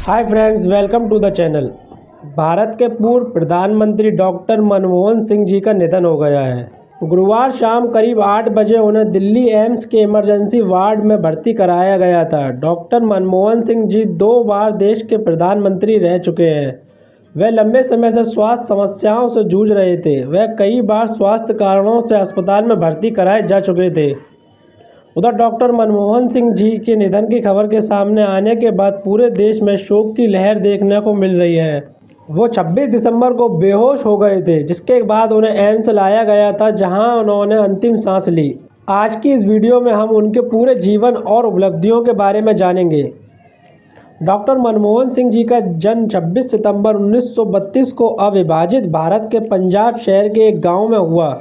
Hi friends, welcome to the channel. भारत के पूर्व प्रधानमंत्री डॉक्टर मनमोहन सिंह जी का निधन हो गया है। गुरुवार शाम करीब 8 बजे उन्हें दिल्ली एम्स के इमरजेंसी वार्ड में भर्ती कराया गया था। डॉक्टर मनमोहन सिंह जी 2 बार देश के प्रधानमंत्री रह चुके हैं। वह लंबे समय से स्वास्थ्य समस्याओं से जूझ रहे थे। वह कई बार स्वास्थ्य कारणों से अस्पताल में भर्ती कराए जा चुके थे। उधर डॉक्टर मनमोहन सिंह जी के निधन की खबर के सामने आने के बाद पूरे देश में शोक की लहर देखने को मिल रही है। वो 26 दिसंबर को बेहोश हो गए थे, जिसके बाद उन्हें एम्स लाया गया था, जहां उन्होंने अंतिम सांस ली। आज की इस वीडियो में हम उनके पूरे जीवन और उपलब्धियों के बारे में जानेंगे। डॉक्टर मनमोहन सिंह जी का जन्म 26 सितंबर 1932 को अविभाजित भारत के पंजाब शहर के एक गाँव में हुआ।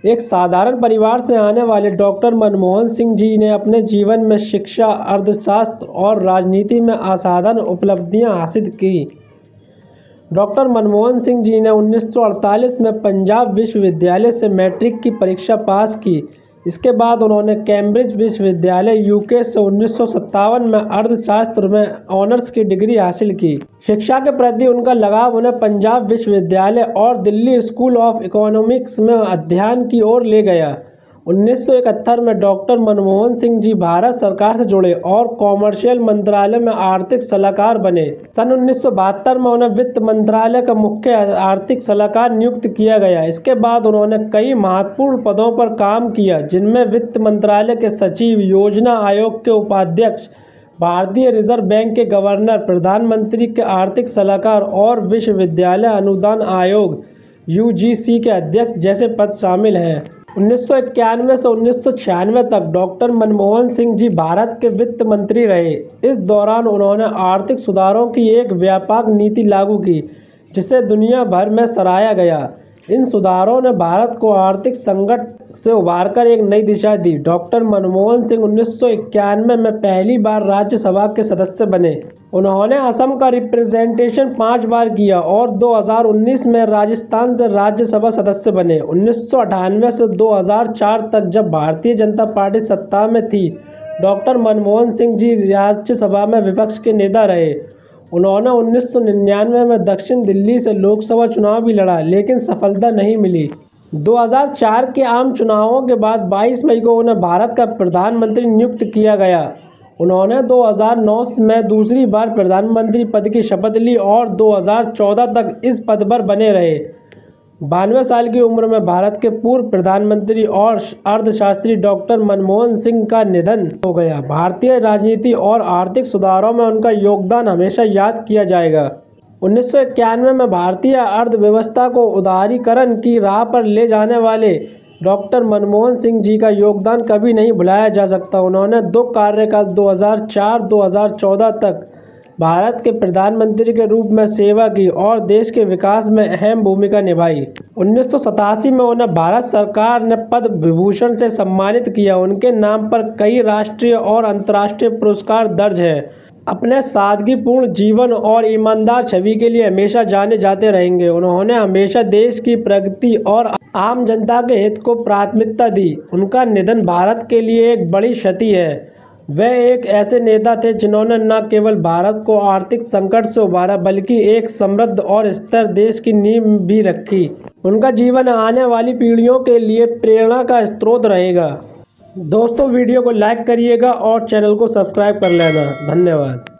एक साधारण परिवार से आने वाले डॉक्टर मनमोहन सिंह जी ने अपने जीवन में शिक्षा, अर्थशास्त्र और राजनीति में असाधारण उपलब्धियां हासिल की। डॉक्टर मनमोहन सिंह जी ने 1948 में पंजाब विश्वविद्यालय से मैट्रिक की परीक्षा पास की। इसके बाद उन्होंने कैम्ब्रिज विश्वविद्यालय यूके से 1957 में अर्थशास्त्र में ऑनर्स की डिग्री हासिल की। शिक्षा के प्रति उनका लगाव उन्हें पंजाब विश्वविद्यालय और दिल्ली स्कूल ऑफ इकोनॉमिक्स में अध्ययन की ओर ले गया। 1971 में डॉक्टर मनमोहन सिंह जी भारत सरकार से जुड़े और कॉमर्शियल मंत्रालय में आर्थिक सलाहकार बने। सन 1972 में उन्हें वित्त मंत्रालय का मुख्य आर्थिक सलाहकार नियुक्त किया गया। इसके बाद उन्होंने कई महत्वपूर्ण पदों पर काम किया, जिनमें वित्त मंत्रालय के सचिव, योजना आयोग के उपाध्यक्ष, भारतीय रिजर्व बैंक के गवर्नर, प्रधानमंत्री के आर्थिक सलाहकार और विश्वविद्यालय अनुदान आयोग (UGC) के अध्यक्ष जैसे पद शामिल हैं। 1991 से 1996 तक डॉक्टर मनमोहन सिंह जी भारत के वित्त मंत्री रहे। इस दौरान उन्होंने आर्थिक सुधारों की एक व्यापक नीति लागू की, जिसे दुनिया भर में सराहा गया। इन सुधारों ने भारत को आर्थिक संकट से उबारकर एक नई दिशा दी। डॉक्टर मनमोहन सिंह 1991 में पहली बार राज्यसभा के सदस्य बने। उन्होंने असम का रिप्रेजेंटेशन 5 बार किया और 2019 में राजस्थान से राज्यसभा सदस्य बने। 1998 से 2004 तक जब भारतीय जनता पार्टी सत्ता में थी, डॉक्टर मनमोहन सिंह जी राज्यसभा में विपक्ष के नेता रहे। उन्होंने 1999 में दक्षिण दिल्ली से लोकसभा चुनाव भी लड़ा, लेकिन सफलता नहीं मिली। 2004 के आम चुनावों के बाद 22 मई को उन्हें भारत का प्रधानमंत्री नियुक्त किया गया। उन्होंने 2009 में दूसरी बार प्रधानमंत्री पद की शपथ ली और 2014 तक इस पद पर बने रहे। 92 साल की उम्र में भारत के पूर्व प्रधानमंत्री और अर्थशास्त्री डॉक्टर मनमोहन सिंह का निधन हो गया। भारतीय राजनीति और आर्थिक सुधारों में उनका योगदान हमेशा याद किया जाएगा। 1991 में भारतीय अर्थव्यवस्था को उदारीकरण की राह पर ले जाने वाले डॉक्टर मनमोहन सिंह जी का योगदान कभी नहीं भुलाया जा सकता। उन्होंने 2 कार्यकाल 2004-2014 तक भारत के प्रधानमंत्री के रूप में सेवा की और देश के विकास में अहम भूमिका निभाई। 1987 में उन्हें भारत सरकार ने पद्म विभूषण से सम्मानित किया। उनके नाम पर कई राष्ट्रीय और अंतर्राष्ट्रीय पुरस्कार दर्ज हैं। अपने सादगीपूर्ण जीवन और ईमानदार छवि के लिए हमेशा जाने जाते रहेंगे। उन्होंने हमेशा देश की प्रगति और आम जनता के हित को प्राथमिकता दी। उनका निधन भारत के लिए एक बड़ी क्षति है। वे एक ऐसे नेता थे जिन्होंने न केवल भारत को आर्थिक संकट से उबारा, बल्कि एक समृद्ध और स्थिर देश की नींव भी रखी। उनका जीवन आने वाली पीढ़ियों के लिए प्रेरणा का स्रोत रहेगा। दोस्तों, वीडियो को लाइक करिएगा और चैनल को सब्सक्राइब कर लेना। धन्यवाद।